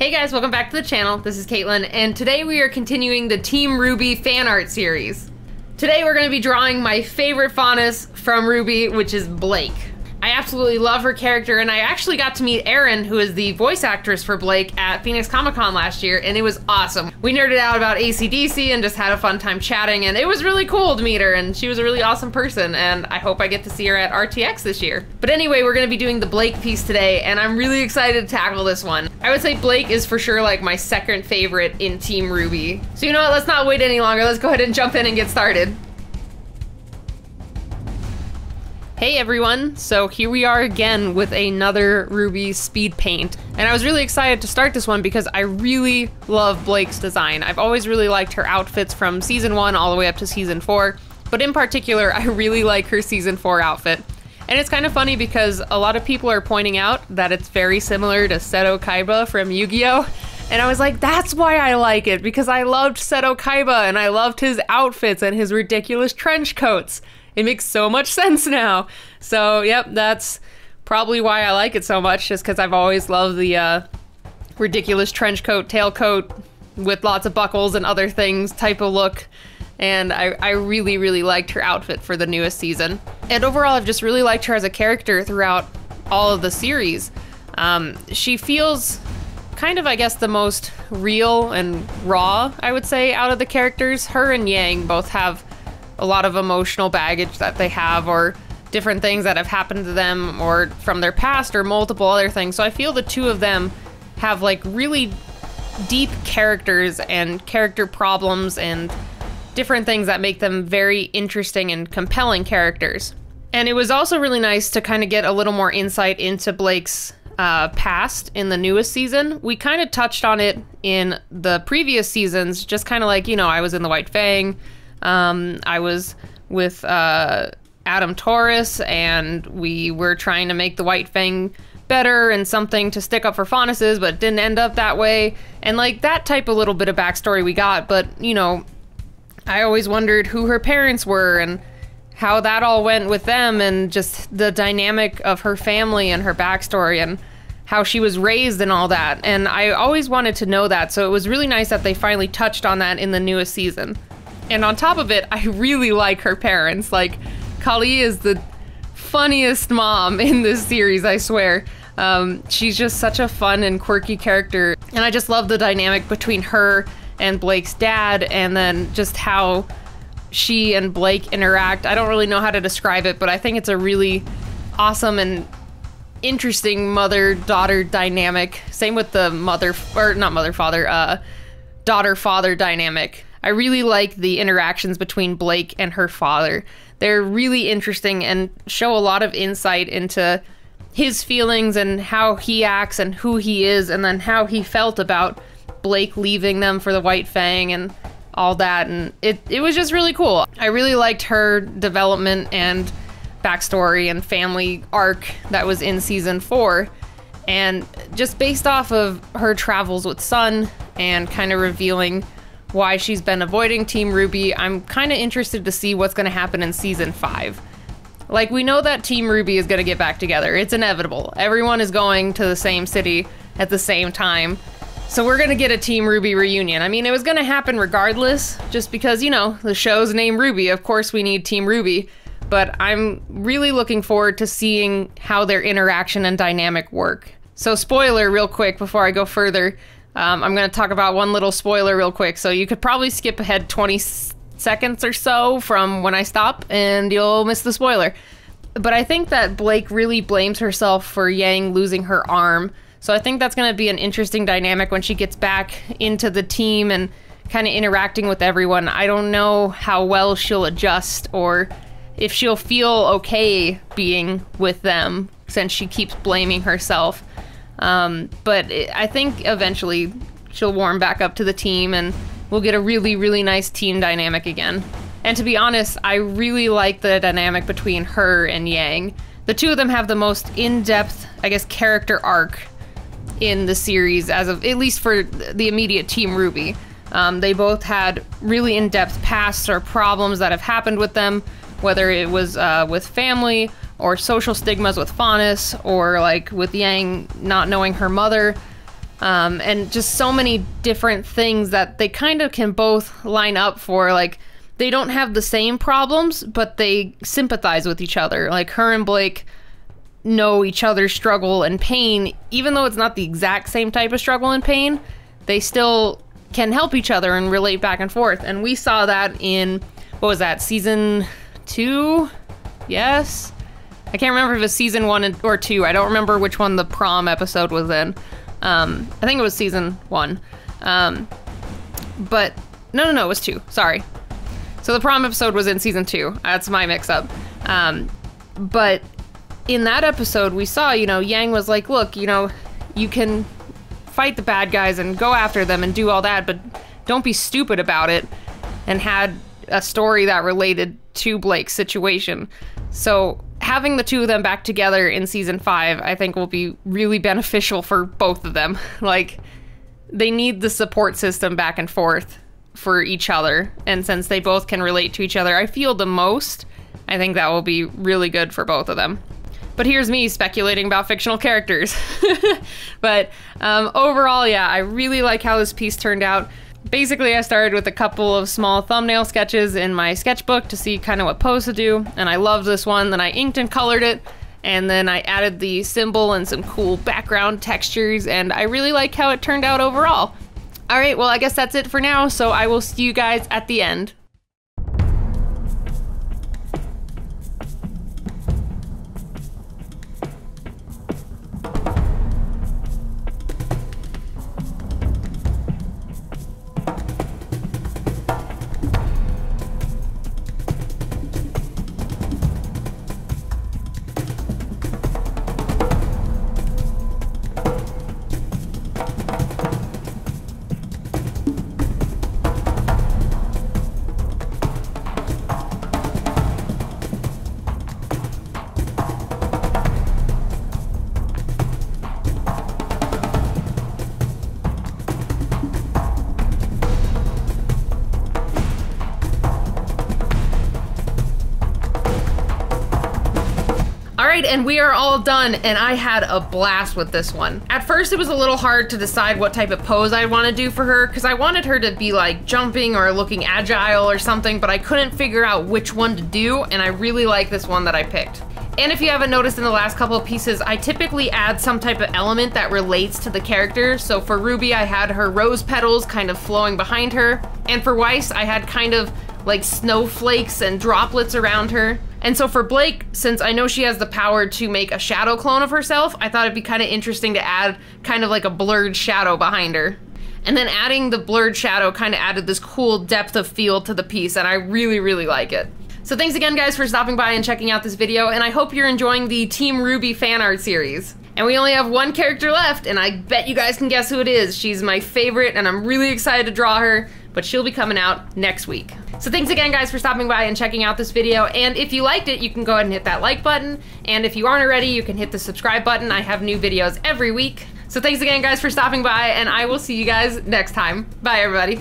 Hey guys, welcome back to the channel. This is Katelyn, and today we are continuing the Team RWBY fan art series. Today we're going to be drawing my favorite faunus from RWBY, which is Blake. I absolutely love her character, and I actually got to meet Erin, who is the voice actress for Blake, at Phoenix Comic Con last year, and it was awesome. We nerded out about AC/DC and just had a fun time chatting, and it was really cool to meet her, and she was a really awesome person, and I hope I get to see her at RTX this year. But anyway, we're going to be doing the Blake piece today, and I'm really excited to tackle this one. I would say Blake is for sure like my second favorite in Team RWBY. So you know what, let's not wait any longer, let's go ahead and jump in and get started. Hey everyone, so here we are again with another RWBY speed paint. And I was really excited to start this one because I really love Blake's design. I've always really liked her outfits from season 1 all the way up to season 4, but in particular, I really like her season 4 outfit. And it's kind of funny because a lot of people are pointing out that it's very similar to Seto Kaiba from Yu-Gi-Oh! And I was like, that's why I like it, because I loved Seto Kaiba and I loved his outfits and his ridiculous trench coats. It makes so much sense now. So, yep, that's probably why I like it so much, just because I've always loved the ridiculous trench coat, tailcoat with lots of buckles and other things type of look. And I really, really liked her outfit for the newest season. And overall, I've just really liked her as a character throughout all of the series. She feels kind of, I guess, the most real and raw, I would say, out of the characters. Her and Yang both have a lot of emotional baggage that they have, or different things that have happened to them or from their past, or multiple other things. So I feel the two of them have like really deep characters and character problems and different things that make them very interesting and compelling characters. And it was also really nice to kind of get a little more insight into Blake's past in the newest season. We kind of touched on it in the previous seasons, just kind of like, you know, I was in the White Fang. I was with Adam Taurus, and we were trying to make the White Fang better and something to stick up for faunuses, but it didn't end up that way. And like that type of little bit of backstory we got, but you know, I always wondered who her parents were and how that all went with them, and just the dynamic of her family and her backstory and how she was raised and all that. And I always wanted to know that, so it was really nice that they finally touched on that in the newest season. And on top of it, I really like her parents. Like, Kali is the funniest mom in this series, I swear. She's just such a fun and quirky character. And I just love the dynamic between her and Blake's dad, and then just how she and Blake interact. I don't really know how to describe it, but I think it's a really awesome and interesting mother-daughter dynamic. Same with the daughter-father dynamic. I really like the interactions between Blake and her father. They're really interesting and show a lot of insight into his feelings and how he acts and who he is, and then how he felt about Blake leaving them for the White Fang and all that. And it was just really cool. I really liked her development and backstory and family arc that was in season 4. And just based off of her travels with Sun and kind of revealing why she's been avoiding Team RWBY, I'm kind of interested to see what's going to happen in season 5. Like, we know that Team RWBY is going to get back together. It's inevitable. Everyone is going to the same city at the same time. So we're going to get a Team RWBY reunion. I mean, it was going to happen regardless, just because, you know, the show's named RWBY. Of course we need Team RWBY. But I'm really looking forward to seeing how their interaction and dynamic work. So spoiler real quick before I go further. I'm going to talk about one little spoiler real quick, so you could probably skip ahead 20 seconds or so from when I stop, and you'll miss the spoiler. But I think that Blake really blames herself for Yang losing her arm, so I think that's going to be an interesting dynamic when she gets back into the team and kind of interacting with everyone. I don't know how well she'll adjust, or if she'll feel okay being with them, since she keeps blaming herself. But I think eventually she'll warm back up to the team, and we'll get a really, really nice team dynamic again. And to be honest, I really like the dynamic between her and Yang. The two of them have the most in-depth, I guess, character arc in the series, as of, at least for the immediate Team RWBY. They both had really in-depth pasts or problems that have happened with them, whether it was with family or social stigmas with faunus, or like with Yang not knowing her mother. and just so many different things that they kind of can both line up for. Like, they don't have the same problems, but they sympathize with each other. Like, her and Blake know each other's struggle and pain, even though it's not the exact same type of struggle and pain, they still can help each other and relate back and forth. And we saw that in, what was that, season 2? Yes? I can't remember if it was season 1 or 2. I don't remember which one the prom episode was in. I think it was season 1. But, no, it was 2. Sorry. So the prom episode was in season 2. That's my mix-up. But in that episode, we saw, you know, Yang was like, look, you know, you can fight the bad guys and go after them and do all that, but don't be stupid about it, and had a story that related to Blake's situation. So having the two of them back together in season 5, I think will be really beneficial for both of them. Like, they need the support system back and forth for each other. And since they both can relate to each other, I feel the most, I think that will be really good for both of them. But here's me speculating about fictional characters. But overall, yeah, I really like how this piece turned out. Basically, I started with a couple of small thumbnail sketches in my sketchbook to see kind of what pose to do, and I loved this one. Then I inked and colored it, and then I added the symbol and some cool background textures, and I really like how it turned out overall. All right, well, I guess that's it for now, so I will see you guys at the end. Alright, and we are all done, and I had a blast with this one. At first, it was a little hard to decide what type of pose I'd want to do for her, because I wanted her to be like jumping or looking agile or something, but I couldn't figure out which one to do, and I really like this one that I picked. And if you haven't noticed in the last couple of pieces, I typically add some type of element that relates to the character. So for RWBY, I had her rose petals kind of flowing behind her, and for Weiss, I had kind of like snowflakes and droplets around her. And so for Blake, since I know she has the power to make a shadow clone of herself, I thought it'd be kind of interesting to add kind of like a blurred shadow behind her. And then adding the blurred shadow kind of added this cool depth of field to the piece, and I really, really like it. So thanks again, guys, for stopping by and checking out this video, and I hope you're enjoying the Team RWBY fan art series. And we only have one character left, and I bet you guys can guess who it is. She's my favorite, and I'm really excited to draw her, but she'll be coming out next week. So thanks again, guys, for stopping by and checking out this video, and if you liked it, you can go ahead and hit that like button, and if you aren't already, you can hit the subscribe button. I have new videos every week. So thanks again, guys, for stopping by, and I will see you guys next time. Bye, everybody.